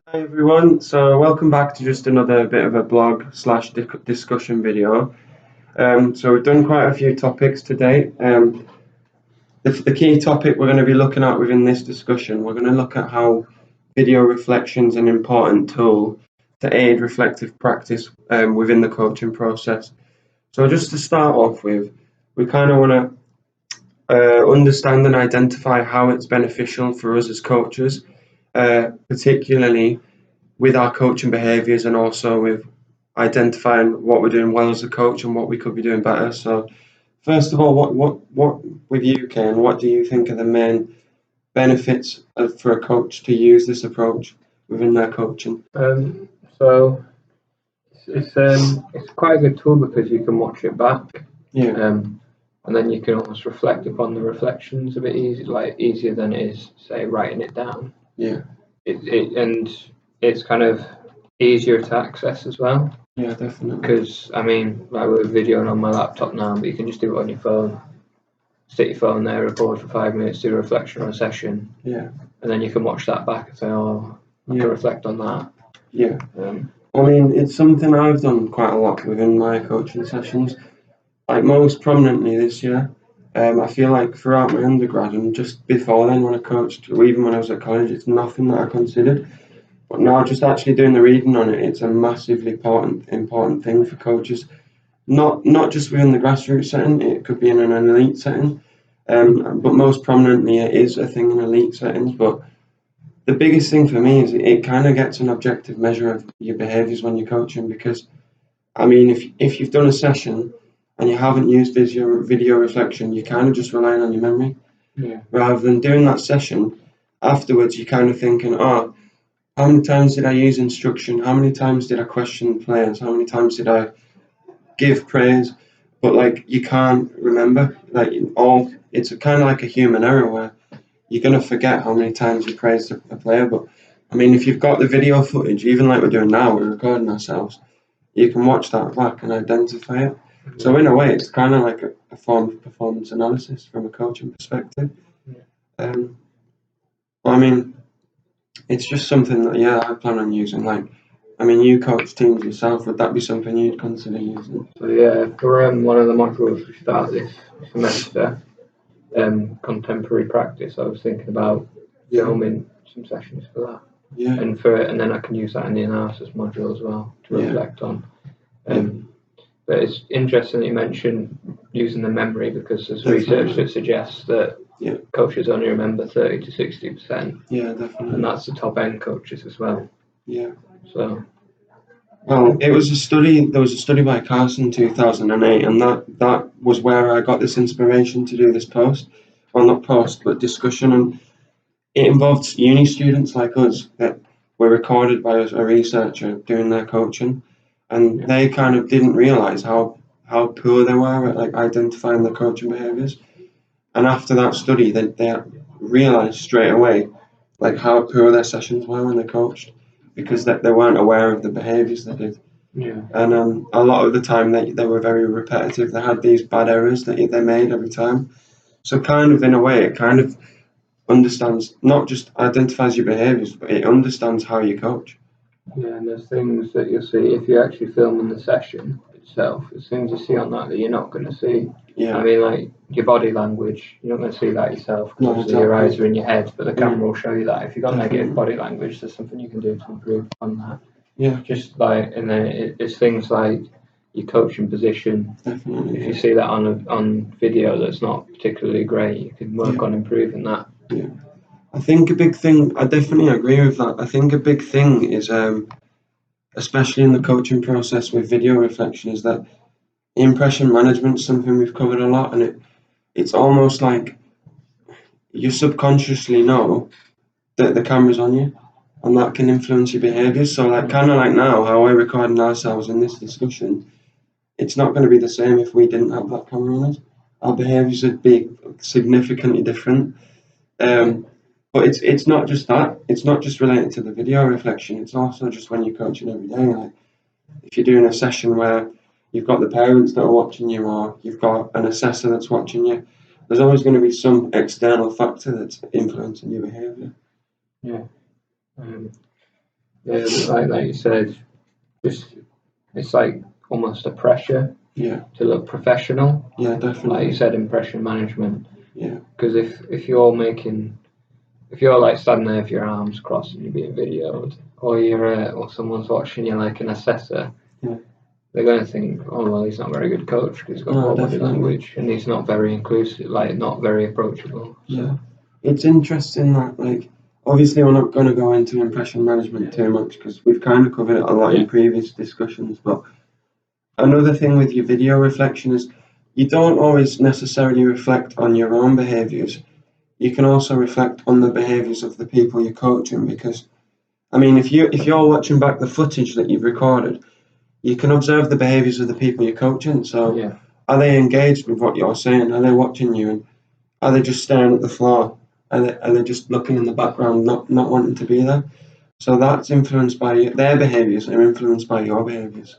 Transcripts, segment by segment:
Hi everyone, so welcome back to just another bit of a blog slash discussion video. So we've done quite a few topics today. The key topic we're going to be looking at within this discussion, we're going to look at how video reflection is an important tool to aid reflective practice within the coaching process. So just to start off with, we kind of want to understand and identify how it's beneficial for us as coaches, particularly with our coaching behaviours and also with identifying what we're doing well as a coach and what we could be doing better. So, first of all, what with you, Ken? What do you think are the main benefits for a coach to use this approach within their coaching? So it's quite a good tool because you can watch it back, Yeah, and then you can almost reflect upon the reflections a bit easier than it is, say, writing it down. yeah, And it's kind of easier to access as well yeah, definitely. because like we're videoing on my laptop now, but you can just do it on your phone. Stick your phone there, record for 5 minutes, do a reflection on a session, Yeah, and then you can watch that back and say, "Oh, I yeah, can reflect on that." yeah. Um, It's something I've done quite a lot within my coaching sessions. Like most prominently this year, I feel like throughout my undergrad and just before then when I coached, or even when I was at college, it's nothing that I considered. But now just actually doing the reading on it, it's a massively important thing for coaches. Not just within the grassroots setting, it could be in an elite setting. But most prominently it is a thing in elite settings. But the biggest thing for me is it kind of gets an objective measure of your behaviours when you're coaching because if you've done a session and you haven't used video reflection, you're kind of just relying on your memory. yeah. Rather than doing that session, afterwards you're kind of thinking, oh, how many times did I use instruction? How many times did I question players? How many times did I give praise? But like you can't remember. It's kind of like a human error where you're gonna forget how many times you praised a player. But if you've got the video footage, even like we're doing now, we're recording ourselves, you can watch that back and identify it. So in a way, it's kind of like a form of performance analysis from a coaching perspective. Um, I mean, it's just something that I plan on using. You coach teams yourself. Would that be something you'd consider using? So yeah, for one of the modules we start this semester, contemporary practice, I was thinking about filming some sessions for that, Yeah, and then I can use that in the analysis module as well to reflect on. But it's interesting that you mentioned using the memory because there's research that suggests that coaches only remember 30 to 60%, yeah, definitely. and that's the top end coaches as well. Yeah. So Well, it was a study. There was a study by Carson in 2008, and that was where I got this inspiration to do this post. Well, not post, but discussion, and it involved uni students like us that were recorded by a researcher doing their coaching, and they kind of didn't realize how poor they were at like identifying the coaching behaviors. And after that study, they realized straight away like how poor their sessions were when they coached because they weren't aware of the behaviors they did. yeah, And a lot of the time they were very repetitive. They had these bad errors that they made every time. So kind of in a way, it kind of understands, not just identifies your behaviors, but it understands how you coach. yeah, and there's things that you'll see if you're actually filming the session itself. There's things you see on that you're not going to see. Yeah. Like your body language, you're not going to see that yourself because No, obviously your exactly. eyes are in your head, but the camera will show you that. If you've got Definitely. negative body language, there's something you can do to improve on that. Yeah, Just like, and then it's things like your coaching position. definitely. If you see that on video that's not particularly great, you can work on improving that. Yeah. I think a big thing, I definitely agree with that. I think a big thing is, especially in the coaching process with video reflection, is that impression management is something we've covered a lot, and it's almost like you subconsciously know that the camera's on you, and that can influence your behaviours. So, like, kind of like now, how we're recording ourselves in this discussion, it's not going to be the same if we didn't have that camera on us. Our behaviours would be significantly different. But it's not just that. It's not just related to the video reflection. It's also just when you're coaching every day. Like if you're doing a session where you've got the parents that are watching you, or you've got an assessor that's watching you, there's always going to be some external factor that's influencing your behaviour. Yeah. Yeah, like you said, just it's like almost a pressure to look professional. Yeah, definitely. Like you said, impression management. Yeah. Because if you're like standing there with your arms crossed and you're being videoed, or or someone's watching you like an assessor, they're going to think, oh well, he's not a very good coach because he's got poor body language and he's not very inclusive, like not very approachable. So. Yeah, it's interesting that like obviously we're not going to go into impression management too much because we've kind of covered it a lot in previous discussions. But another thing with your video reflection is you don't always necessarily reflect on your own behaviours. You can also reflect on the behaviours of the people you're coaching, because I mean if you're watching back the footage that you've recorded, you can observe the behaviours of the people you're coaching. So are they engaged with what you're saying? Are they watching you? And are they just staring at the floor? Are they just looking in the background, not wanting to be there? So that's influenced by their behaviours are influenced by your behaviours.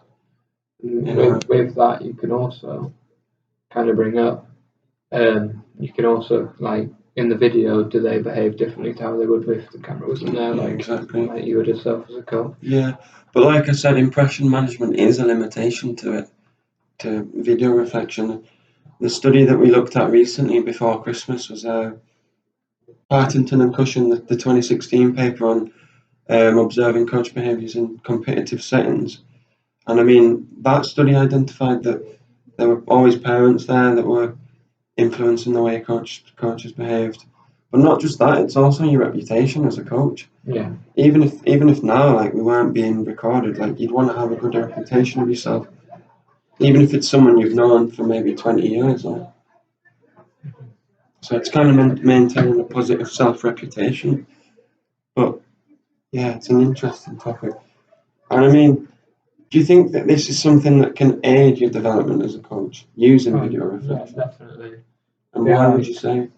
With that, you can also kind of bring up, you can also, like, in the video, do they behave differently to how they would if the camera wasn't there? Like, exactly. Like you would yourself as a coach. Yeah, but like I said, impression management is a limitation to it, to video reflection. The study that we looked at recently before Christmas was Partington and Cushion, the 2016 paper on observing coach behaviours in competitive settings. And I mean, that study identified that there were always parents there that were influencing the way coaches behaved. But not just that, it's also your reputation as a coach. Yeah. Even if now, like, we weren't being recorded, like, you'd want to have a good reputation of yourself. Even if it's someone you've known for maybe 20 years. Or... So it's kind of maintaining a positive self-reputation. But, yeah, it's an interesting topic. And I mean, do you think that this is something that can aid your development as a coach, using video reflection? Yeah, definitely. And why would you say?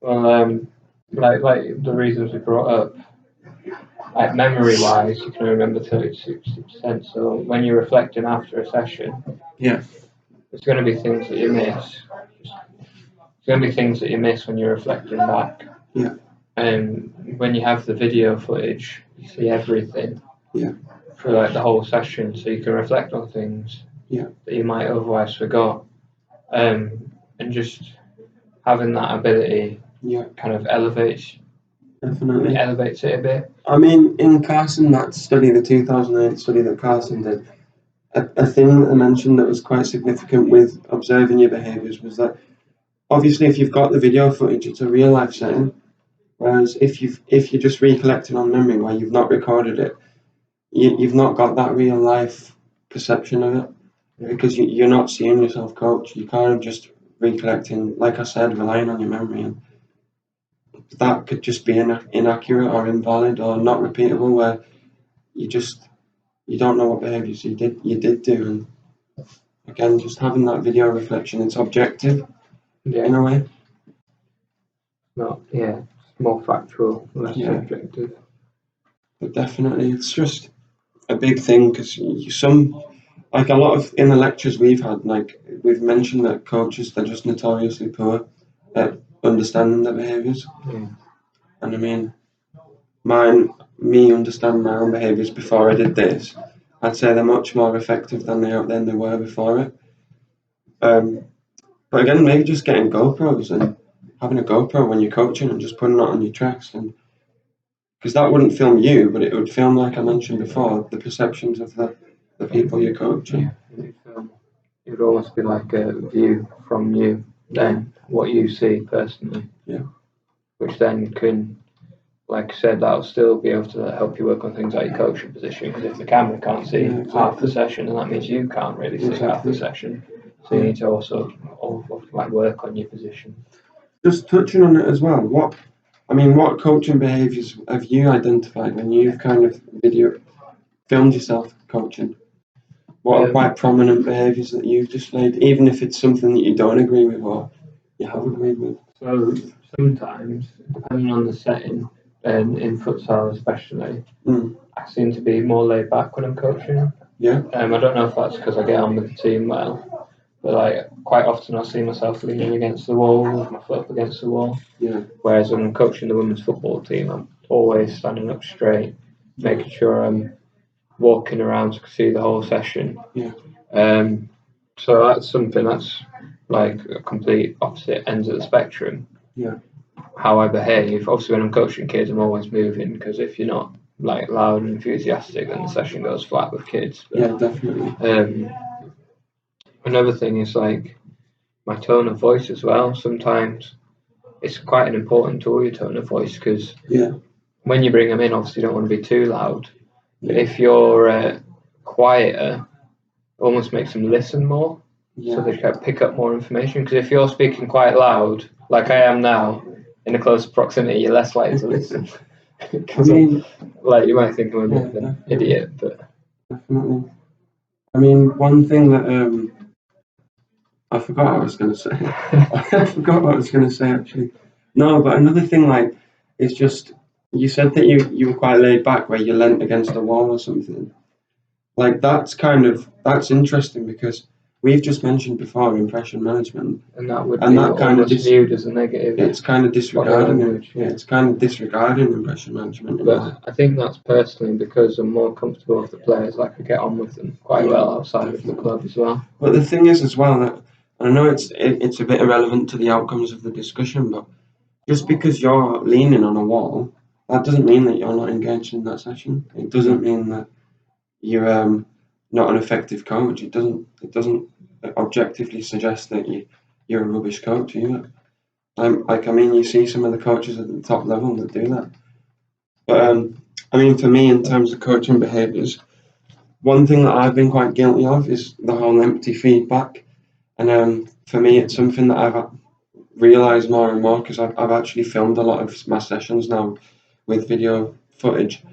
Well, like the reasons we brought up, like memory-wise, you can remember 30-60%. So when you're reflecting after a session, there's going to be things that you miss. There's going to be things that you miss when you're reflecting back. Yeah. And when you have the video footage, you see everything. Yeah. For like the whole session, so you can reflect on things that you might otherwise forgot, and just having that ability kind of elevates it a bit. I mean, in Carson, that study, the 2008 study that Carson did, a thing that I mentioned that was quite significant with observing your behaviours was that obviously if you've got the video footage, it's a real life setting, whereas if you're just recollecting on memory where you've not recorded it, you've not got that real life perception of it, because you're not seeing yourself coach. You're kind of just recollecting, like I said, relying on your memory, and that could just be inaccurate or invalid or not repeatable, where you don't know what behaviours you did do. And again, just having that video reflection, it's objective in a way. More factual, less subjective. But definitely, it's just a big thing, because like a lot of in the lectures we've had, like we've mentioned that coaches, they're just notoriously poor at understanding their behaviours. And I mean, me understanding my own behaviours before I did this, I'd say they're much more effective than they were before it. But again, maybe just getting GoPros and having a GoPro when you're coaching and just putting it on your tracks, and because that wouldn't film you, but it would film, like I mentioned before, the perceptions of the people you're coaching. It would almost be like a view from you, then what you see personally. Which then can, like I said, that'll still be able to help you work on things like your coaching position, because if the camera can't see half the session, then that means you can't really see half the session. So you need to also like work on your position. Just touching on it as well, what coaching behaviours have you identified when you've kind of filmed yourself coaching? What are quite prominent behaviours that you've displayed, even if it's something that you don't agree with or you have agreed with? So sometimes, depending on the setting, and in futsal especially, I seem to be more laid back when I'm coaching. I don't know if that's because I get on with the team well, but like quite often I see myself leaning against the wall with my foot up against the wall. Whereas when I'm coaching the women's football team, I'm always standing up straight, making sure I'm walking around so I can see the whole session. Yeah. So that's something that's like a complete opposite ends of the spectrum. Yeah. How I behave. Obviously, when I'm coaching kids, I'm always moving, because if you're not like loud and enthusiastic, then the session goes flat with kids. But, Yeah, definitely. Another thing is like my tone of voice as well. Sometimes it's quite an important tool, your tone of voice, because Yeah. when you bring them in, obviously you don't want to be too loud. But Yeah. if you're quieter, it almost makes them listen more, Yeah. so they can pick up more information. Because if you're speaking quite loud, like I am now, in a close proximity, you're less likely to listen. I mean, like you might think I'm a bit of an definitely. idiot, but Definitely. I mean, one thing that I forgot what I was going to say. I forgot what I was going to say actually. No, but another thing, like, it's just you said that you were quite laid back, where you leant against a wall or something. Like that's interesting, because we've just mentioned before impression management, and that would and be that kind of almost viewed as a negative. it's kind of disregarding it. language, Yeah, it's kind of disregarding impression management. In a way. But I think that's personally because I'm more comfortable with the players. I could get on with them quite Yeah, well outside of the definitely. club as well. But the thing is as well that I know it's a bit irrelevant to the outcomes of the discussion, but just because you're leaning on a wall, that doesn't mean that you're not engaged in that session. It doesn't mean that you're not an effective coach. It doesn't objectively suggest that you're a rubbish coach either. I mean, you see some of the coaches at the top level that do that. But I mean, for me, in terms of coaching behaviours, one thing that I've been quite guilty of is the whole empty feedback. And for me, it's something that I've realised more and more, because I've actually filmed a lot of my sessions now with video footage,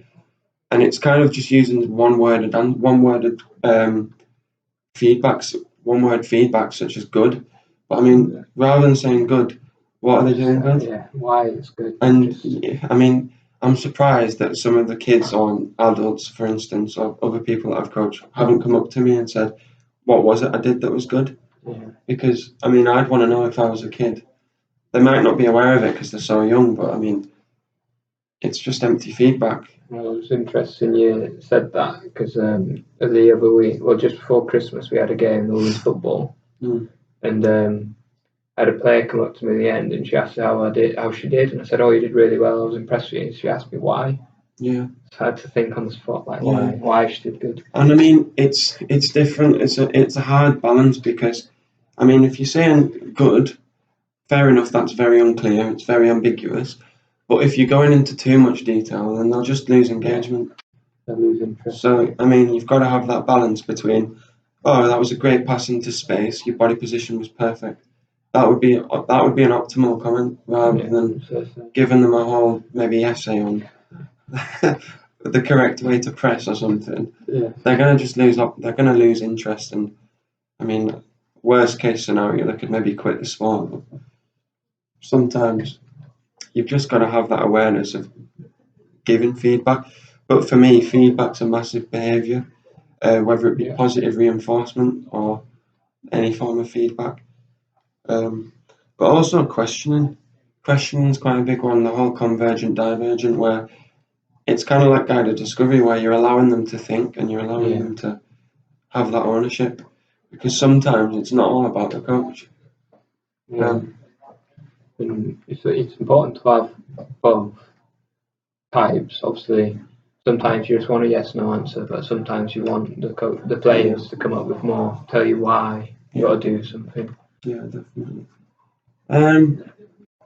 and it's kind of just using one-worded feedbacks, one-word feedback such as good. But I mean, rather than saying good, what are they doing good? Yeah, why it's good. And I mean, I'm surprised that some of the kids or adults, for instance, or other people that I've coached, haven't come up to me and said, "What was it I did that was good?" Yeah. Because I mean, I'd want to know if I was a kid. They might not be aware of it because they're so young, but I mean, it's just empty feedback. Well, it was interesting you said that, because the other week, well, just before Christmas, we had a game, the women's football, and I had a player come up to me at the end, and she asked how she did, and I said, "Oh, you did really well. I was impressed with you." And she asked me why. Yeah. So I had to think on the spot, like Yeah. why she did good. And I mean, it's different. It's a hard balance, because I mean, if you're saying good, fair enough. That's very unclear. It's very ambiguous. But if you're going into too much detail, then they'll just lose engagement. They lose interest. So I mean, you've got to have that balance between, oh, that was a great pass into space. Your body position was perfect. That would be an optimal comment, rather than giving them a whole maybe essay on the correct way to press or something. Yeah. They're gonna just lose up. They're gonna lose interest, and I mean, worst case scenario, they could maybe quit the sport. But sometimes you've just got to have that awareness of giving feedback. But for me, feedback's a massive behaviour, whether it be positive reinforcement or any form of feedback. But also questioning. Questioning is quite a big one. The whole convergent divergent, where it's kind of like guided discovery, where you're allowing them to think and you're allowing them to have that ownership, because sometimes it's not all about the coach. And it's important to have both types. Obviously, sometimes you just want a yes/no answer, but sometimes you want the players to come up with more, tell you why you got to do something. Yeah, definitely.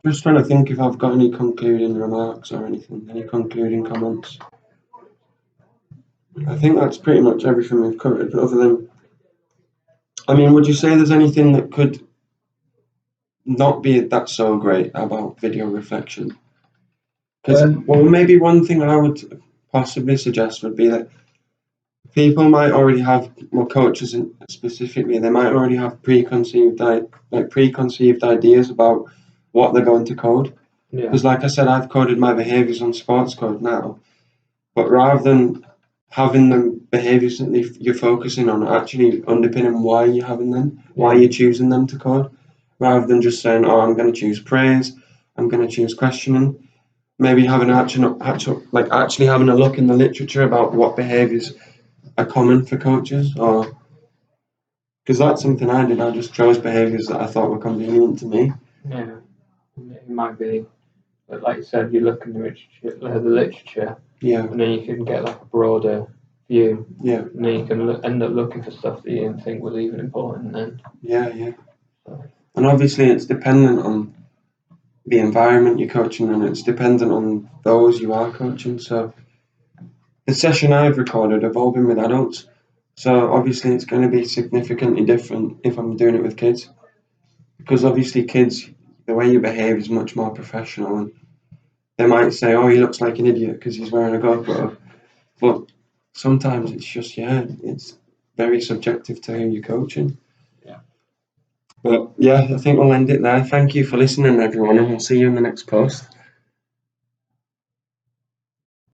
Just trying to think if I've got any concluding remarks or anything, any concluding comments. I think that's pretty much everything we've covered, other than, I mean, would you say there's anything that could not be that so great about video reflection? Because, well, maybe one thing I would possibly suggest would be that people might already have, well, coaches specifically, they might already have preconceived ideas about what they're going to code. Because, like I said, I've coded my behaviours on sports code now, but rather than having the behaviours that you're focusing on, actually underpinning why you're having them, why you're choosing them to code, rather than just saying, "Oh, I'm going to choose praise, I'm going to choose questioning." maybe having actually having a look in the literature about what behaviours are common for coaches, or because that's something I did. I just chose behaviours that I thought were convenient to me. Yeah, it might be, but like you said, you look in the literature, Yeah, and then you can get like a broader view, yeah, and then you can end up looking for stuff that you didn't think was even important then. yeah. And obviously, it's dependent on the environment you're coaching, and it's dependent on those you are coaching. So the session I've recorded have all been with adults. So obviously it's going to be significantly different if I'm doing it with kids. Because obviously kids, the way you behave is much more professional, and they might say, oh, he looks like an idiot because he's wearing a GoPro. But sometimes it's just, it's very subjective to who you're coaching. Yeah. But yeah, I think we'll end it there. Thank you for listening, everyone, and we'll see you in the next post.